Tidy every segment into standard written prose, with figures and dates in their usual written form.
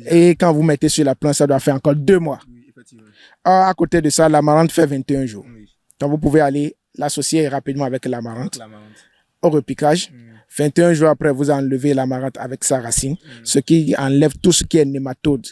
Et quand vous mettez sur la plante, ça doit faire encore 2 mois. Oui, effectivement. Or, à côté de ça, l'amarante fait 21 jours. Oui. Donc, vous pouvez aller l'associer rapidement avec l'amarante L'amarante. au repiquage. 21 jours après, vous enlevez l'amarante avec sa racine, ce qui enlève tout ce qui est nématode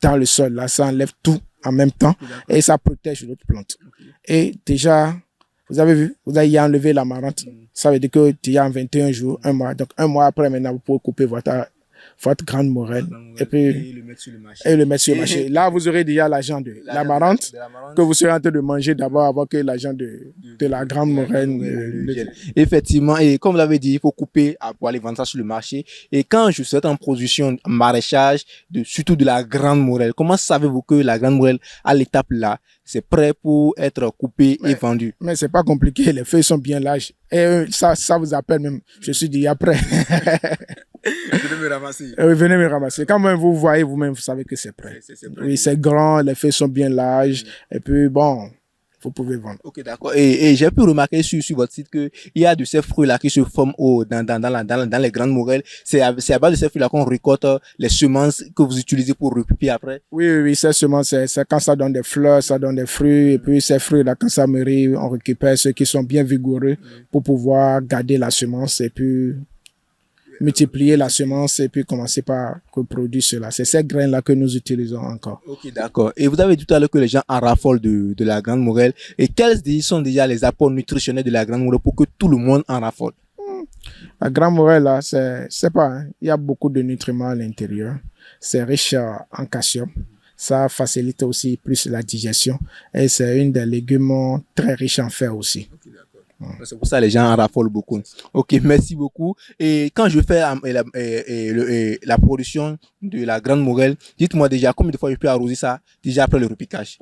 dans le sol. Là, ça enlève tout en même temps et ça protège l'autre plante. Et déjà, vous avez vu, vous avez enlevé l'amarante. Ça veut dire que déjà en 21 jours, 1 mois. Donc, 1 mois après, maintenant, vous pouvez couper votre grande morelle et puis le mettre sur le marché. sur le marché. Là, vous aurez déjà l'argent de l'amarante que vous serez en train de manger d'abord avant que l'argent de la grande morelle. Effectivement, et comme vous l'avez dit, il faut couper pour aller vendre ça sur le marché. Et quand je souhaite en production maraîchage, surtout de la grande morelle, comment savez-vous que la grande morelle, à l'étape là, c'est prêt pour être coupé et vendu? Mais c'est pas compliqué, les feuilles sont bien larges. Et ça vous appelle même, je suis déjà prêt. Venez me ramasser. Oui, venez me ramasser. Quand même vous voyez vous-même, vous savez que c'est prêt. Oui, c'est grand, les feuilles sont bien larges. Et puis bon, vous pouvez vendre. Ok, d'accord. Et j'ai pu remarquer sur votre site qu'il y a de ces fruits-là qui se forment dans les grandes morelles. C'est à base de ces fruits-là qu'on récolte les semences que vous utilisez pour repiquer après. Oui, ces semences, c'est quand ça donne des fleurs, ça donne des fruits. Et puis ces fruits-là, quand ça mûrit, on récupère ceux qui sont bien vigoureux pour pouvoir garder la semence et puis multiplier la semence et puis commencer par reproduire cela. C'est ces graines-là que nous utilisons encore. Ok, d'accord. Et vous avez dit tout à l'heure que les gens en raffolent de la grande morelle. Et quels sont déjà les apports nutritionnels de la grande morelle pour que tout le monde en raffole? La grande morelle, là, c'est pas, hein. Il y a beaucoup de nutriments à l'intérieur. C'est riche en calcium. Ça facilite aussi plus la digestion. Et c'est une des légumes très riches en fer aussi. C'est pour ça que les gens en raffolent beaucoup. Ok, merci beaucoup. Et quand je fais la production de la grande morelle, dites-moi déjà combien de fois je peux arroser ça déjà après le repiquage?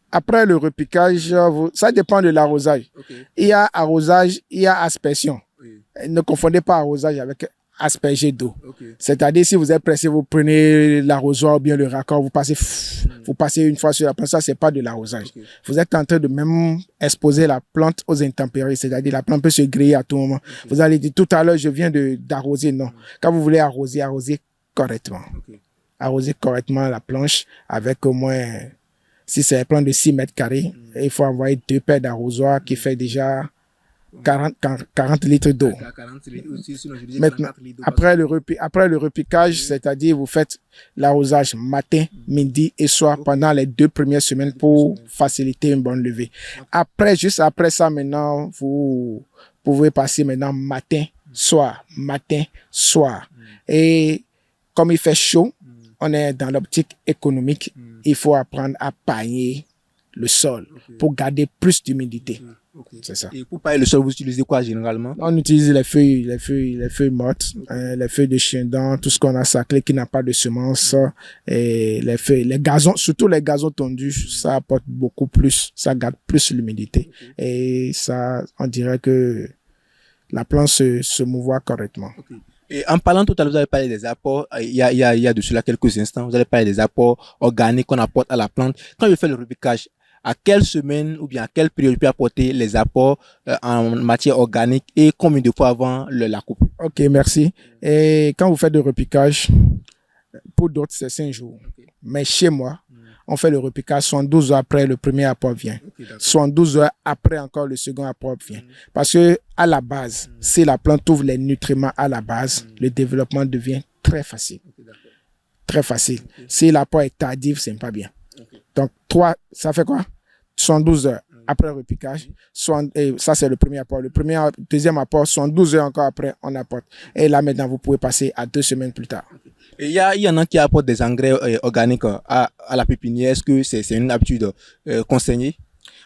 Après le repiquage, ça dépend de l'arrosage. Okay. Il y a arrosage, il y a aspersion. Oui. Ne confondez pas arrosage avec asperger d'eau. Okay. C'est-à-dire, si vous êtes pressé, vous prenez l'arrosoir ou bien le raccord, vous passez une fois sur la plante. Ça, c'est pas de l'arrosage. Okay. Vous êtes en train de même exposer la plante aux intempéries. C'est-à-dire, la plante peut se griller à tout moment. Okay. Vous allez dire, tout à l'heure, je viens d'arroser. Non. Quand vous voulez arroser correctement. Okay. Arroser correctement la planche avec au moins, si c'est un plan de 6 mètres carrés, il faut envoyer 2 paires d'arrosoirs qui fait déjà 40 litres d'eau. Maintenant, après le repiquage, c'est-à-dire vous faites l'arrosage matin, midi et soir pendant les 2 premières semaines pour faciliter une bonne levée. Après, juste après ça, maintenant, vous pouvez passer maintenant matin, soir. Et comme il fait chaud, on est dans l'optique économique. Il faut apprendre à pailler le sol pour garder plus d'humidité. Okay. C'est ça. Et pour pailler le sol, vous utilisez quoi généralement? On utilise les feuilles mortes, les feuilles de chien-dent, tout ce qu'on a saclé qui n'a pas de semences, et les feuilles, les gazons, surtout les gazons tondus, ça apporte beaucoup plus, ça garde plus l'humidité. Et ça, on dirait que la plante se mouvoit correctement. Okay. Et en parlant tout à l'heure, vous avez parlé des apports, il y a de cela quelques instants, vous avez parlé des apports organiques qu'on apporte à la plante. Quand je fais le repiquage, à quelle semaine ou bien à quelle période je peux apporter les apports en matière organique et combien de fois avant la coupe? Ok, merci. Et quand vous faites le repiquage, pour d'autres, c'est 5 jours. Okay. Mais chez moi, on fait le repiquage 72 heures après le premier apport vient. Okay, 72 heures après encore le second apport vient. Parce que à la base, si la plante ouvre les nutriments à la base, le développement devient très facile. Okay, très facile. Okay. Si l'apport est tardif, c'est pas bien. Okay. Donc, ça fait quoi? 72 heures après le repiquage. Ça, c'est le premier apport. Deuxième apport, 72 heures encore après, on apporte. Et là, maintenant, vous pouvez passer à 2 semaines plus tard. Okay. Et il y en a qui apportent des engrais organiques à la pépinière. Est-ce que c'est une habitude conseillée?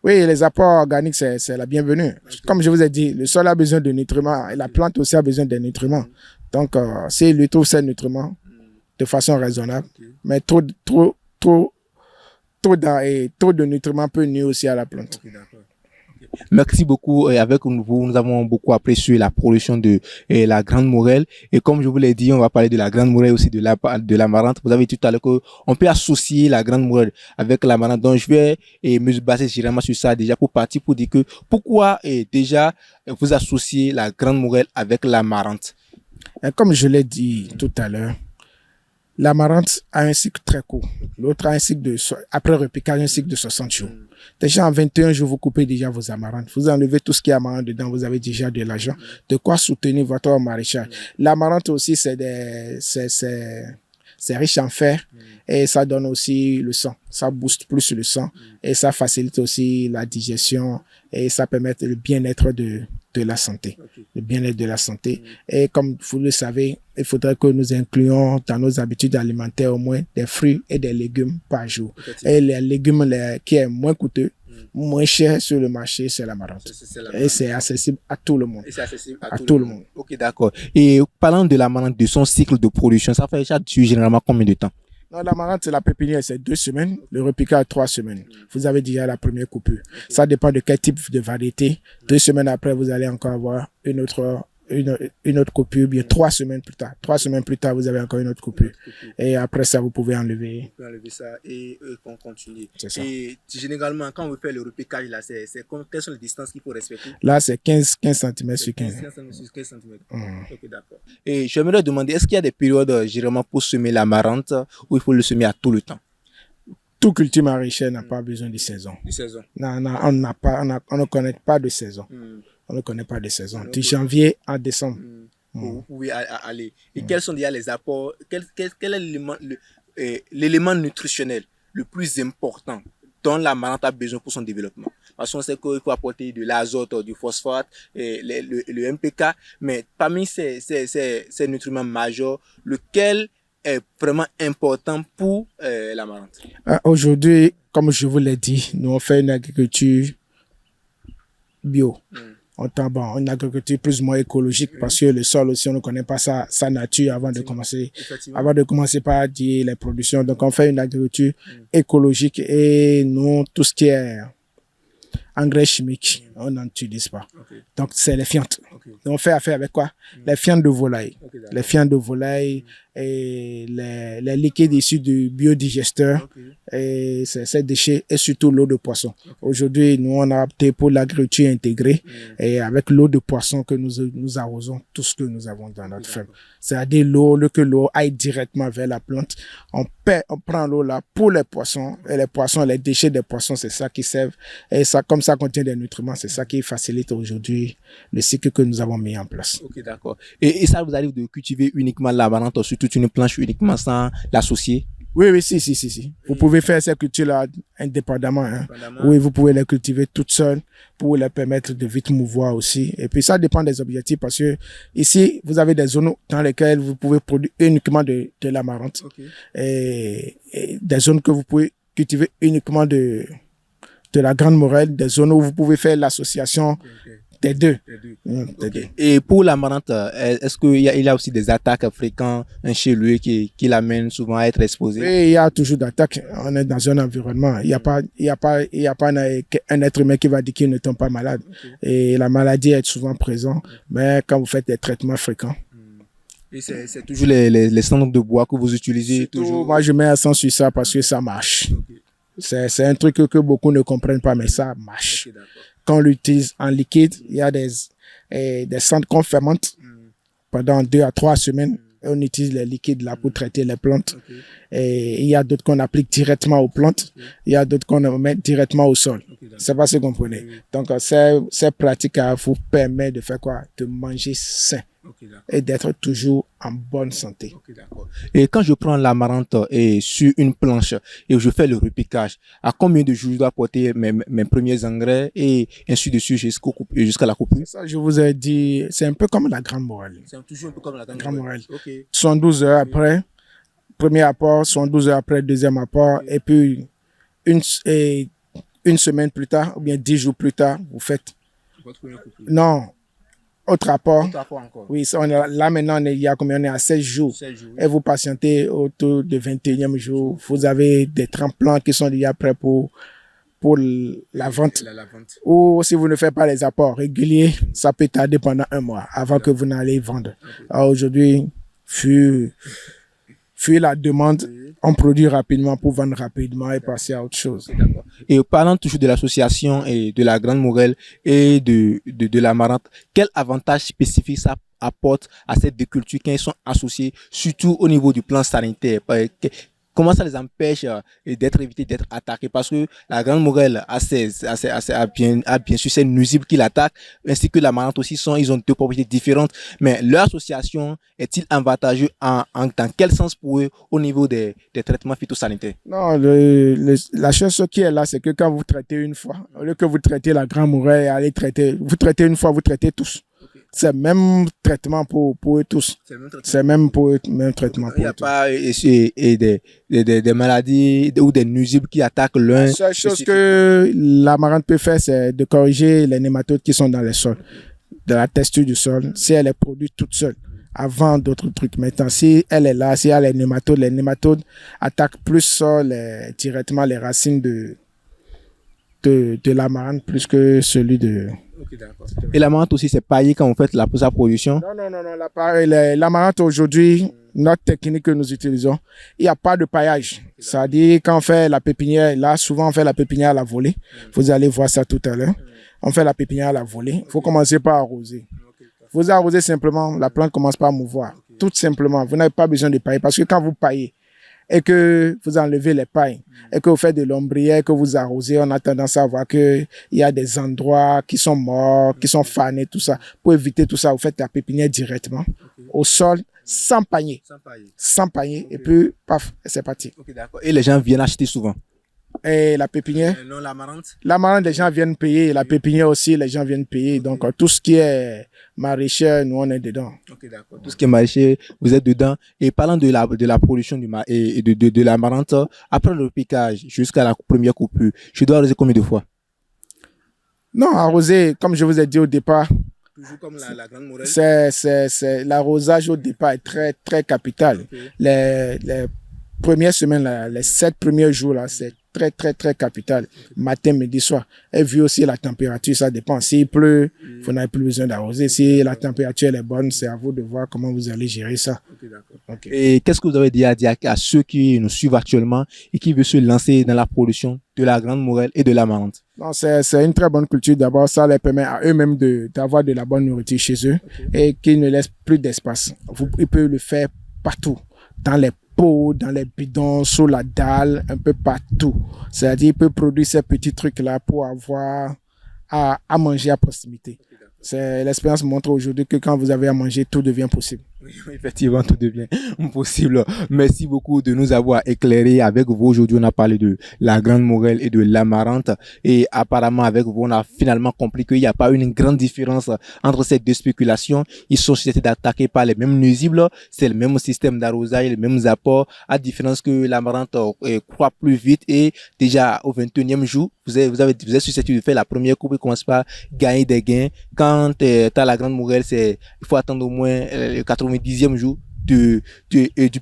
Oui, les apports organiques, c'est la bienvenue. Okay. Comme je vous ai dit, le sol a besoin de nutriments et la plante aussi a besoin de nutriments. Donc, s'il lui trouve ces nutriments de façon raisonnable, mais trop de nutriments peut nuire aussi à la plante. Okay, merci beaucoup. Avec nous avons beaucoup apprécié la production de la grande morelle. Et comme je vous l'ai dit, on va parler de la grande morelle aussi de l'amarante. Vous avez dit tout à l'heure qu'on peut associer la grande morelle avec l'amarante. Donc, je vais me baser généralement sur ça déjà pour partir pour dire que pourquoi déjà vous associez la grande morelle avec l'amarante. Comme je l'ai dit tout à l'heure, L'amarante a un cycle très court. L'autre a un cycle après repiquage, un cycle de 60 jours. Déjà en 21 jours, vous coupez déjà vos amarantes. Vous enlevez tout ce qui est amarante dedans, vous avez déjà de l'argent. De quoi soutenir votre maraîchage. L'amarante aussi, c'est riche en fer et ça donne aussi le sang. Ça booste plus le sang et ça facilite aussi la digestion et ça permet le bien-être de la santé. Le bien-être de la santé. Et comme vous le savez, il faudrait que nous incluions dans nos habitudes alimentaires au moins des fruits et des légumes par jour. Et les légumes qui est moins coûteux, moins cher sur le marché, c'est l'amarante. Et c'est accessible à tout le monde. À tout le monde. Ok, d'accord. Et parlant de l'amarante, de son cycle de production, ça fait généralement combien de temps? Non, l'amarante, la pépinière, c'est 2 semaines. Le repiquage, 3 semaines. Vous avez déjà la première coupure. Ça dépend de quel type de variété. 2 semaines après, vous allez encore avoir une autre coupure, bien 3 semaines plus tard. 3 semaines plus tard, vous avez encore une autre coupure. Et après ça, vous pouvez enlever. Vous pouvez enlever ça et on continue. C'est ça. Et généralement, quand on veut faire le repiquage, là, quelles sont les distances qu'il faut respecter? Là, c'est 15 cm sur 15. 15 cm. Ok, d'accord. Et j'aimerais demander, est-ce qu'il y a des périodes généralement pour semer l'amarante ou il faut le semer à tout le temps? Tout culture maraîcher n'a pas besoin de saison. Non, on ne connaît pas de saison. On ne connaît pas de saison. De janvier à décembre. Vous pouvez aller. Et quels sont déjà les apports? Quel est l'élément nutritionnel le plus important dont l'amarante a besoin pour son développement? Parce qu'on sait qu'il faut apporter de l'azote, du phosphate, le NPK, mais parmi ces nutriments majeurs, lequel est vraiment important pour l'amarante? Aujourd'hui, comme je vous l'ai dit, nous on fait une agriculture bio. Une agriculture plus ou moins écologique parce que le sol aussi, on ne connaît pas sa nature avant de commencer par dire les productions. Donc, on fait une agriculture écologique et nous, tout ce qui est engrais chimiques, on n'en utilise pas. Donc, c'est les fientes. On fait affaire avec quoi? Les fientes de volaille. Les fientes de volaille et les liquides issus du biodigesteur et ces déchets et surtout l'eau de poisson. Aujourd'hui, nous, on a opté pour l'agriculture intégrée et avec l'eau de poisson que nous arrosons tout ce que nous avons dans notre ferme. C'est-à-dire que l'eau aille directement vers la plante. On prend l'eau là pour les poissons et les déchets des poissons, c'est ça qui servent. Et ça, comme ça contient des nutriments, c'est ça qui facilite aujourd'hui le cycle que nous avons mis en place. Ok, d'accord. Et ça vous arrive de cultiver uniquement l'amarante sur toute une planche uniquement sans l'associer? Oui, si. Vous pouvez faire ces cultures-là indépendamment. Oui, vous pouvez les cultiver toutes seules pour les permettre de vite mouvoir aussi. Et puis, ça dépend des objectifs parce que ici, vous avez des zones dans lesquelles vous pouvez produire uniquement de l'amarante. Et des zones que vous pouvez cultiver uniquement de la grande morelle, des zones où vous pouvez faire l'association des deux. Et pour l'amarante, est-ce qu'il y a aussi des attaques fréquentes chez lui qui l'amènent souvent à être exposé? Oui, il y a toujours d'attaques. On est dans un environnement. Il n'y a pas un être humain qui va dire qu'il ne tombe pas malade. Et la maladie est souvent présente, mais quand vous faites des traitements fréquents. Et c'est toujours les cendres de bois que vous utilisez toujours? Moi, je mets accent sur ça parce que ça marche. C'est un truc que beaucoup ne comprennent pas, mais ça marche. Quand on l'utilise en liquide, il y a des cendres qu'on fermente pendant 2 à 3 semaines. Et on utilise les liquides là pour traiter les plantes. Et il y a d'autres qu'on applique directement aux plantes. Il y a d'autres qu'on met directement au sol. C'est pas ce que vous comprenez. Donc, ces pratiques vous permettent de faire quoi? De manger sain. Et d'être toujours en bonne santé. Et quand je prends l'amarante sur une planche et je fais le repiquage, à combien de jours je dois apporter mes premiers engrais et ainsi de suite jusqu'à la coupure? Ça, je vous ai dit, c'est un peu comme la grande morelle. C'est toujours un peu comme la grande morelle. 72 heures après, premier apport, 72 heures après, deuxième apport, et puis une semaine plus tard, ou bien 10 jours plus tard, vous faites. Non. Autre rapport. Encore. Oui, là maintenant, on est à 16 jours. 16 jours. Et vous patientez autour du 21e jour. Vous avez des tremplants qui sont déjà prêts pour la vente. Ou si vous ne faites pas les apports réguliers, ça peut tarder pendant 1 mois avant que vous n'allez vendre. Alors aujourd'hui, fuir la demande, on produit rapidement pour vendre rapidement et passer à autre chose. Et parlant toujours de l'association et de la grande morelle et de l'amarante, quel avantage spécifique ça apportent à cette deux cultures quand ils sont associés, surtout au niveau du plan sanitaire? Comment ça les empêche d'être évités, d'être attaqués? Parce que la Grande Morelle a bien sûr ces nuisibles qui l'attaquent, ainsi que la Marante aussi ils ont deux propriétés différentes. Mais leur association est-il avantageux dans quel sens pour eux au niveau des traitements phytosanitaires? Non, la chose qui est là, c'est que quand vous traitez une fois, au lieu que vous traitez la Grande Morelle, vous traitez une fois, vous traitez tous. C'est le même traitement pour eux tous. C'est même pour eux, même traitement pour eux. Il n'y a pas des maladies ou des nuisibles qui attaquent l'un. La seule chose que la Marante peut faire, c'est de corriger les nématodes qui sont dans les sols, dans la texture du sol, si elle est produite toute seule, avant d'autres trucs. Maintenant, si elle est là, si elle a les nématodes attaquent plus directement les racines de la Marante plus que celui de... Okay, d'accord. Et la Marante aussi, c'est paillé quand vous faites sa production? Non. La Marante aujourd'hui, notre technique que nous utilisons, il n'y a pas de paillage. C'est-à-dire, quand on fait la pépinière, là, souvent on fait la pépinière à la volée. Vous allez voir ça tout à l'heure. On fait la pépinière à la volée. Il faut commencer par arroser. Vous arrosez simplement, la plante commence par mouvoir. Tout simplement. Vous n'avez pas besoin de pailler parce que quand vous paillez, et que vous enlevez les pailles, et que vous faites de l'ombrière, que vous arrosez, on a tendance à voir qu'il y a des endroits qui sont morts, qui sont fanés, tout ça. Pour éviter tout ça, vous faites la pépinière directement au sol, sans panier. Et puis, paf, c'est parti. D'accord. Et les gens viennent acheter souvent? Et la pépinière? Non, la Marante. La Marante, les gens viennent payer. La pépinière aussi, les gens viennent payer. Donc, tout ce qui est maraîcher, nous, on est dedans. Ok, d'accord. Tout ce qui est maraîcher, vous êtes dedans. Et parlant de la production de la Marante, après le piquage jusqu'à la première coupure, je dois arroser combien de fois? Non, arroser, comme je vous ai dit au départ, toujours comme la Grande Morelle? L'arrosage au départ est très, très capital. Okay. Les premières semaines, les 7 premiers jours, là, c'est très, très, très capital. Matin, midi, soir. Et vu aussi la température, ça dépend. S'il pleut, vous n'avez plus besoin d'arroser. Si la température est bonne, c'est à vous de voir comment vous allez gérer ça. Okay, d'accord. Okay. Et qu'est-ce que vous avez dit à dire à ceux qui nous suivent actuellement et qui veulent se lancer dans la production de la Grande Morelle et de la Marante? Non, c'est une très bonne culture. D'abord, ça leur permet à eux-mêmes d'avoir de la bonne nourriture chez eux et qu'ils ne laissent plus d'espace. Ils peuvent le faire partout, dans les pots, dans les bidons, sous la dalle, un peu partout. C'est-à-dire, ils peuvent produire ces petits trucs-là pour avoir à manger à proximité. L'expérience montre aujourd'hui que quand vous avez à manger, tout devient possible. Oui, effectivement, tout devient possible. Merci beaucoup de nous avoir éclairés. Avec vous, aujourd'hui, on a parlé de la Grande Morelle et de la Marante. Et apparemment, avec vous, on a finalement compris qu'il n'y a pas une grande différence entre ces deux spéculations. Ils sont susceptibles d'attaquer par les mêmes nuisibles. C'est le même système d'arrosage, les mêmes apports. À différence que la Marante croît plus vite. Et déjà, au 21e jour, vous êtes susceptible de faire la première coupe et commence par gagner des gains. Quand t'as la Grande Morelle, il faut attendre au moins le 90e jour du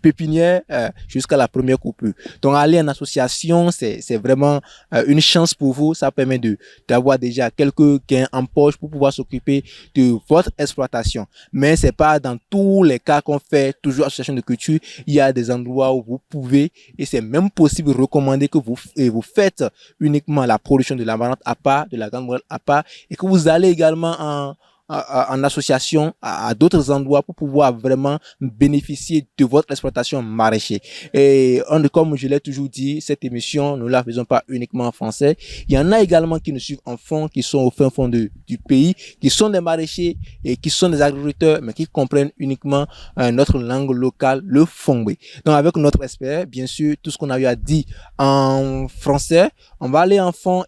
pépinière jusqu'à la première coupure. Donc aller en association, c'est vraiment une chance pour vous. Ça permet d'avoir déjà quelques gains en poche pour pouvoir s'occuper de votre exploitation. Mais c'est pas dans tous les cas qu'on fait toujours association de culture. Il y a des endroits où vous pouvez, et c'est même possible, recommander que vous faites uniquement la production de la Marante à part, de la Grande Morelle à part, et que vous allez également en association à d'autres endroits pour pouvoir vraiment bénéficier de votre exploitation maraîchère. Et comme je l'ai toujours dit, cette émission, nous la faisons pas uniquement en français. Il y en a également qui nous suivent en fond, qui sont au fin fond du pays, qui sont des maraîchers et qui sont des agriculteurs, mais qui comprennent uniquement notre langue locale, le fongbe. Donc avec notre expert, bien sûr, tout ce qu'on a eu à dire en français, on va aller en fond.